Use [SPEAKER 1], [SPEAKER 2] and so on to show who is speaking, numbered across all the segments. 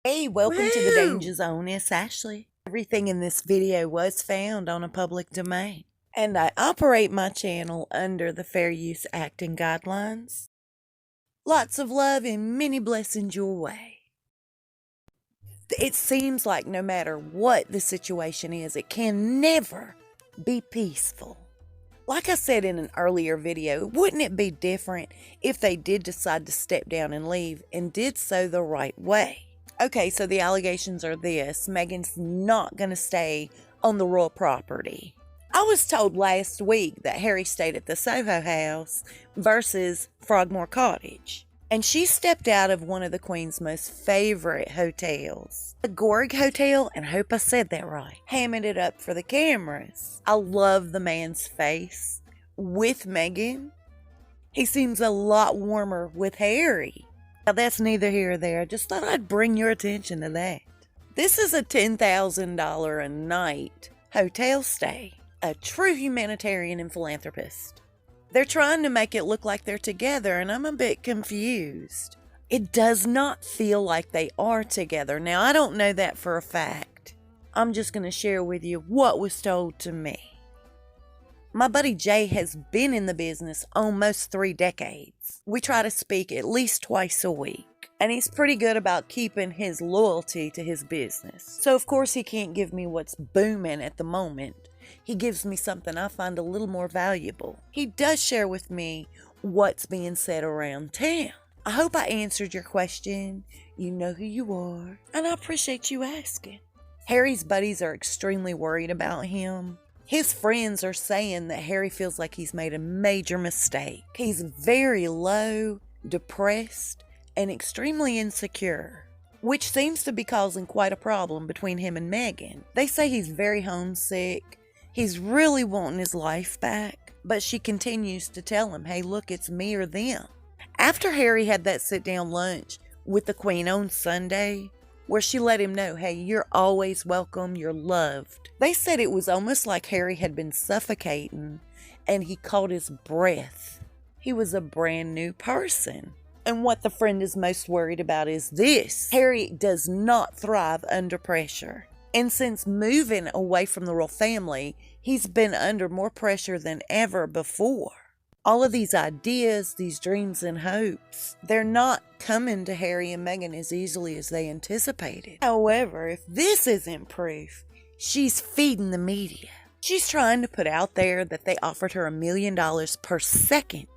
[SPEAKER 1] Hey, welcome to the Danger Zone. It's Ashley. Everything in this video was found on a public domain, and I operate my channel under the Fair Use Act and guidelines. Lots of love and many blessings your way. It seems like no matter what the situation is, it can never be peaceful. Like I said in an earlier video, wouldn't it be different if they did decide to step down and leave and did so the right way? Okay, so the allegations are this: Meghan's not going to stay on the royal property. I was told last week that Harry stayed at the Soho House versus Frogmore Cottage, and she stepped out of one of the Queen's most favorite hotels, the Gorg Hotel, and I hope I said that right, hamming it up for the cameras. I love the man's face with Meghan. He seems a lot warmer with Harry. Now, that's neither here or there. I just thought I'd bring your attention to that. This is a $10,000 a night hotel stay. A true humanitarian and philanthropist. They're trying to make it look like they're together, and I'm a bit confused. It does not feel like they are together. Now, I don't know that for a fact. I'm just going to share with you what was told to me. My buddy Jay has been in the business almost 3 decades. We try to speak at least twice a week, and he's pretty good about keeping his loyalty to his business. So of course he can't give me what's booming at the moment. He gives me something I find a little more valuable. He does share with me what's being said around town. I hope I answered your question. You know who you are, and I appreciate you asking. Harry's buddies are extremely worried about him. His friends are saying that Harry feels like he's made a major mistake. He's very low, depressed, and extremely insecure, which seems to be causing quite a problem between him and Meghan. They say he's very homesick. He's really wanting his life back, but she continues to tell him, hey, look, it's me or them. After Harry had that sit-down lunch with the Queen on Sunday, where she let him know, hey, you're always welcome, you're loved. They said it was almost like Harry had been suffocating and he caught his breath. He was a brand new person. And what the friend is most worried about is this: Harry does not thrive under pressure. And since moving away from the royal family, he's been under more pressure than ever before. All of these ideas, these dreams and hopes, they're not coming to Harry and Meghan as easily as they anticipated. However, if this isn't proof, she's feeding the media. She's trying to put out there that they offered her $1 million per second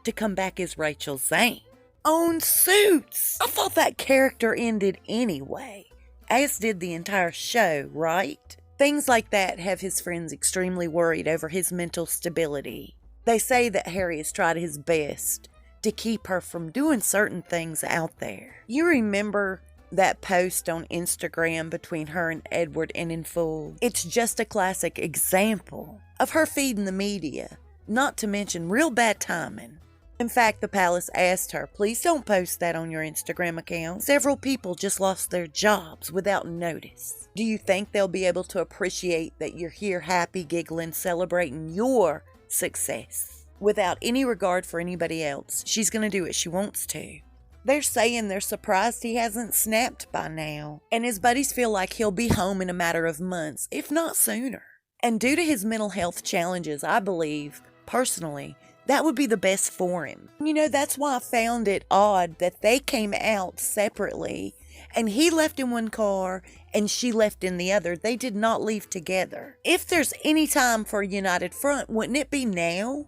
[SPEAKER 1] to come back as Rachel Zane. On Suits! I thought that character ended anyway, as did the entire show, right? Things like that have his friends extremely worried over his mental stability. They say that Harry has tried his best to keep her from doing certain things out there. You remember that post on Instagram between her and Edward and in full? It's just a classic example of her feeding the media, not to mention real bad timing. In fact, the palace asked her, please don't post that on your Instagram account. Several people just lost their jobs without notice. Do you think they'll be able to appreciate that you're here happy, giggling, celebrating your success without any regard for anybody else? She's going to do what she wants to. They're saying they're surprised he hasn't snapped by now, and his buddies feel like he'll be home in a matter of months, if not sooner. And due to his mental health challenges, I believe, personally, that would be the best for him. You know, that's why I found it odd that they came out separately, and he left in one car and she left in the other. They did not leave together. If there's any time for a united front, wouldn't it be now?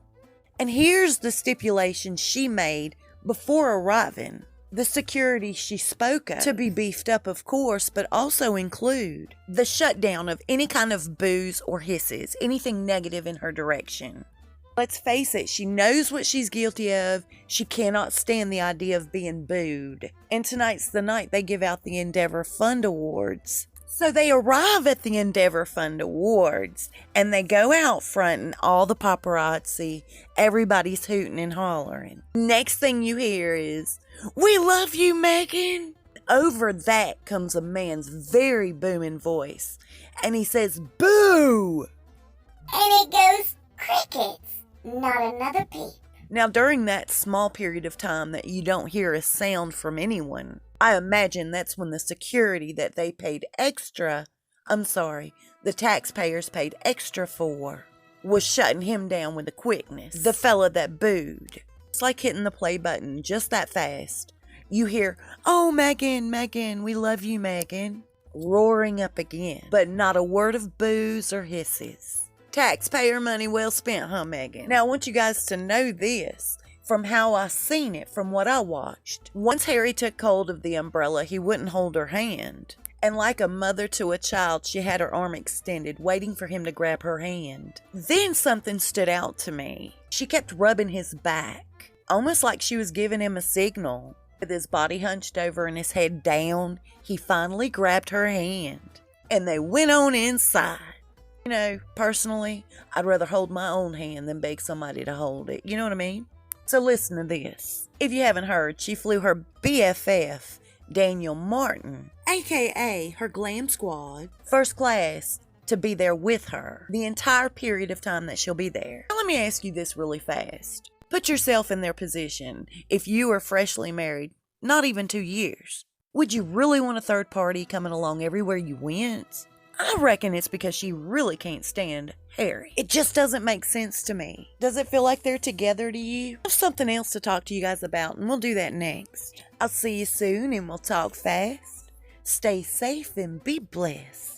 [SPEAKER 1] And here's the stipulation she made before arriving. The security she spoke of, to be beefed up, of course, but also include the shutdown of any kind of boos or hisses, anything negative in her direction. Let's face it, she knows what she's guilty of. She cannot stand the idea of being booed. And tonight's the night they give out the Endeavor Fund Awards. So they arrive at the Endeavor Fund Awards, and they go out front, and all the paparazzi, everybody's hooting and hollering. Next thing you hear is, "We love you, Meghan." Over that comes a man's very booming voice, and he says, "Boo!"
[SPEAKER 2] And it goes crickets. Not another peep.
[SPEAKER 1] Now, during that small period of time that you don't hear a sound from anyone, I imagine that's when the security that they paid the taxpayers paid extra for, was shutting him down with the quickness. The fella that booed. It's like hitting the play button just that fast. You hear, "Oh, Meghan, Meghan, we love you, Meghan," roaring up again, but not a word of boos or hisses. Taxpayer money well spent, huh, Meghan? Now, I want you guys to know this. From how I seen it, from what I watched. Once Harry took hold of the umbrella, he wouldn't hold her hand. And like a mother to a child, she had her arm extended, waiting for him to grab her hand. Then something stood out to me. She kept rubbing his back, almost like she was giving him a signal. With his body hunched over and his head down, he finally grabbed her hand, and they went on inside. You know, personally, I'd rather hold my own hand than beg somebody to hold it. You know what I mean? So listen to this. If you haven't heard, she flew her BFF, Daniel Martin, aka her glam squad, first class, to be there with her the entire period of time that she'll be there. Now, let me ask you this really fast. Put yourself in their position. If you were freshly married, not even 2 years, would you really want a third party coming along everywhere you went? I reckon it's because she really can't stand Harry. It just doesn't make sense to me. Does it feel like they're together to you? I have something else to talk to you guys about, and we'll do that next. I'll see you soon, and we'll talk fast. Stay safe and be blessed.